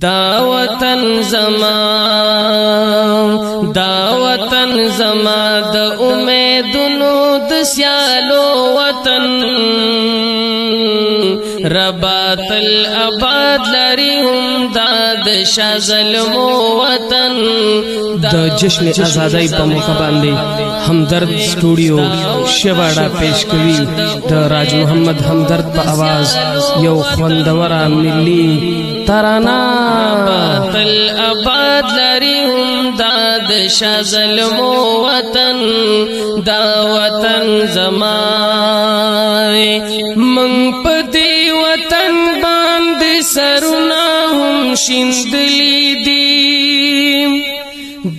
دا وطن زما د امیدونو د سیالو وطن ربا تل آباد لري هم دا د شاه ظلمو وطن د جشن آزادۍ په موقع باندې همدرد سټوډیو شواړه پیش کوي د راج محمد همدرد په आवाज یو خوندوره ملي ترانه تل آباد لري هم دا د شاه ظلمو وطن دا وطن زما من پدی وطن باندې سرونه هم شیندلی دي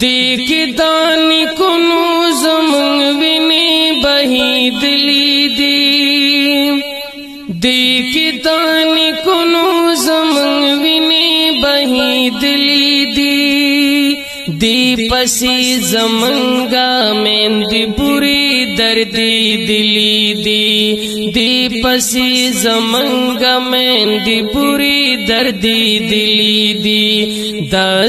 دیکی دانی کنو زمون ویني بهیدلی دي دیکی دانی کنو زمون ویني بهیدلی دي دی پسی زمنگا مندی پوری دردی دلی دی دی پسی زمنگا مندی پوری دردی دلی دی دا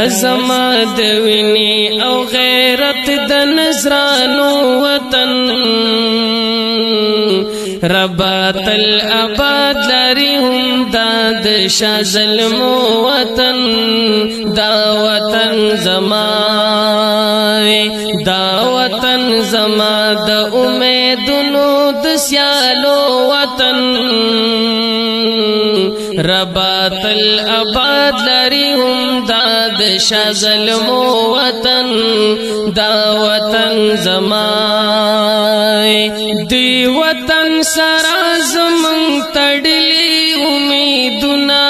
زما دوینی او غیرت د نظرانو وطن ربا تل آباد لري هم دا د شاه ظلمو وطن دا وطن زما د امیدونو د سیالو وطن ربا تل آباد لري هم دا د شاه ظلمو وطن دا وطن زما دی وطن سرا زمون تړلی امیدونه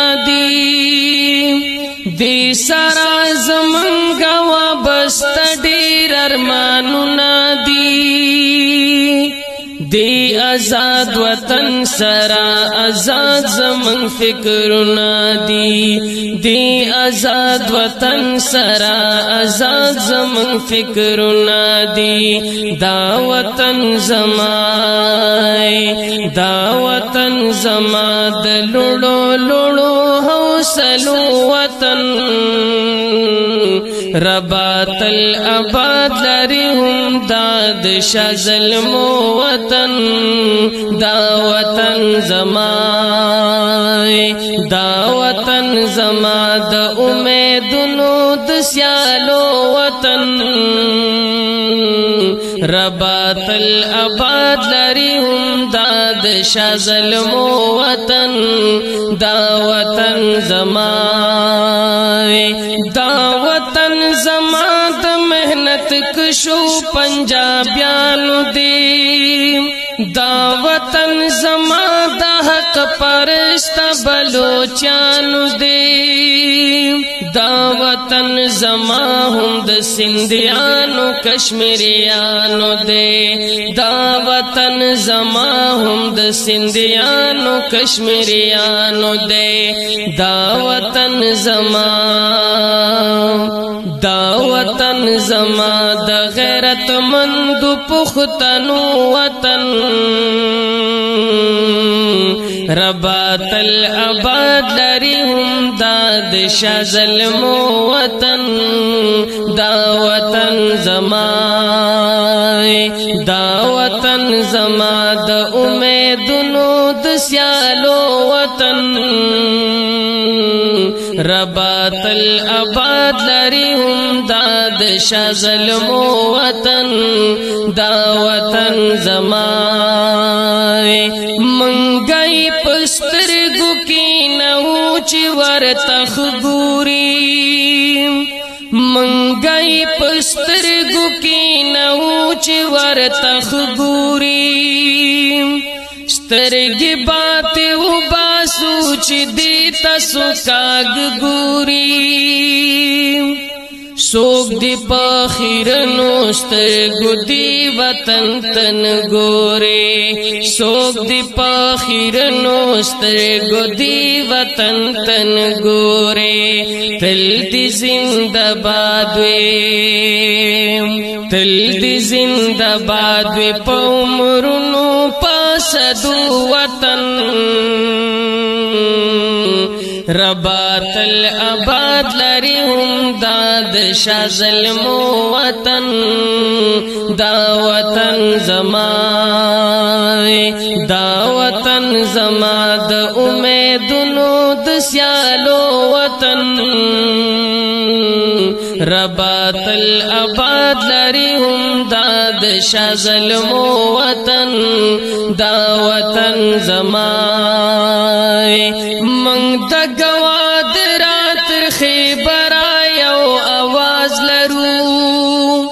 دی سرا زمون غوا بست ډیر ارمانونه دی آزاد وطن سرا آزاد زمون فکرونه دی آزاد وطن سرا آزاد زمون فکرونه دی دا وطن زما د لړو حوصلو وطن ربا تل آباد لري هم دا د شاه ظلمو وطن دا وطن زما د امیدونو د سیالو وطن ربا تل آباد لري هم دا د شاه ظلمو وطن دا وطن زما د مهنت کشو پنجابیانو دی دا وطن زما د حق پرست بلوچانو دی دا وطن زما هم د سندیانو کشمیریانو دی دا وطن زما هم د سندیانو کشمیریانو دی دا وطن زما د غیرت مند پختنو وطن ربا تل آباد لري هم دا د شاه ظلمو وطن دا وطن زما د امیدونو د سیالو وطن ربا تل آباد لري هم دا د شاه ظلمو وطن دا وطن زما منګي پسترګو کې نو چې ورته خګوري منګي پسترګو کې نو چې ورته خګوري سترګې باته وباسو چې دې تاسو کاګ ګوري سوک دی پاخیرنو سترگو دی وطن تن گورے سوک دی پاخیرنو سترگو دی وطن تن گورے تل دی زندہ بادوی پا عمرنو پاسدو وطن ربات الاباد لري هم داد شازل مو وطن دا وطن زما دا وطن زما د امیدونو د سیالو وطن ربات الاباد لري هم داد شازل مو وطن دا وطن زما منگ د گواد رات خیبر یو آواز لرو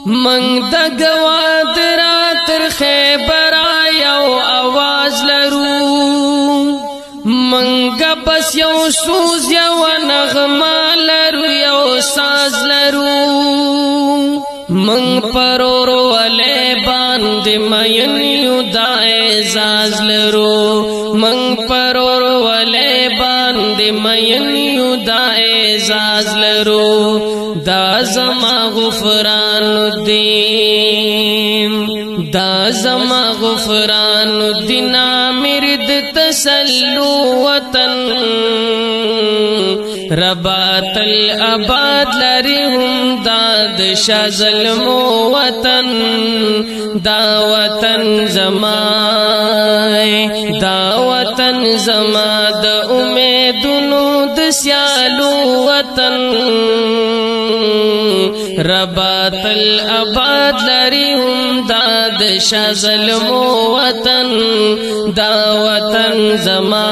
منگ د گواد رات خیبر یو آواز لرو منگ بس یو سوز یو نغمه لرو یو ساز لرو من پرور ولے باند مین یو دا اعزاز لرو من پرور ولے باند مین یو دا اعزاز لرو دا زما غفران الدین دا زما غفران الدین مرد تسلو وطن ربات الاباد لري هم داد شازل مو وطن دا وطن زما دا وطن زما د امیدونو د سیالو وطن ربات الاباد لري هم داد شازل مو وطن دا وطن زما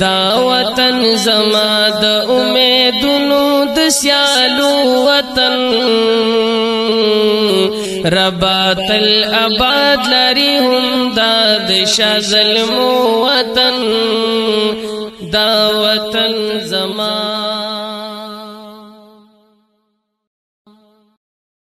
دا وطن زما د امیدونو د سیالو وطن ربات الاباد لري هم داد شازل مو وطن دا وطن زما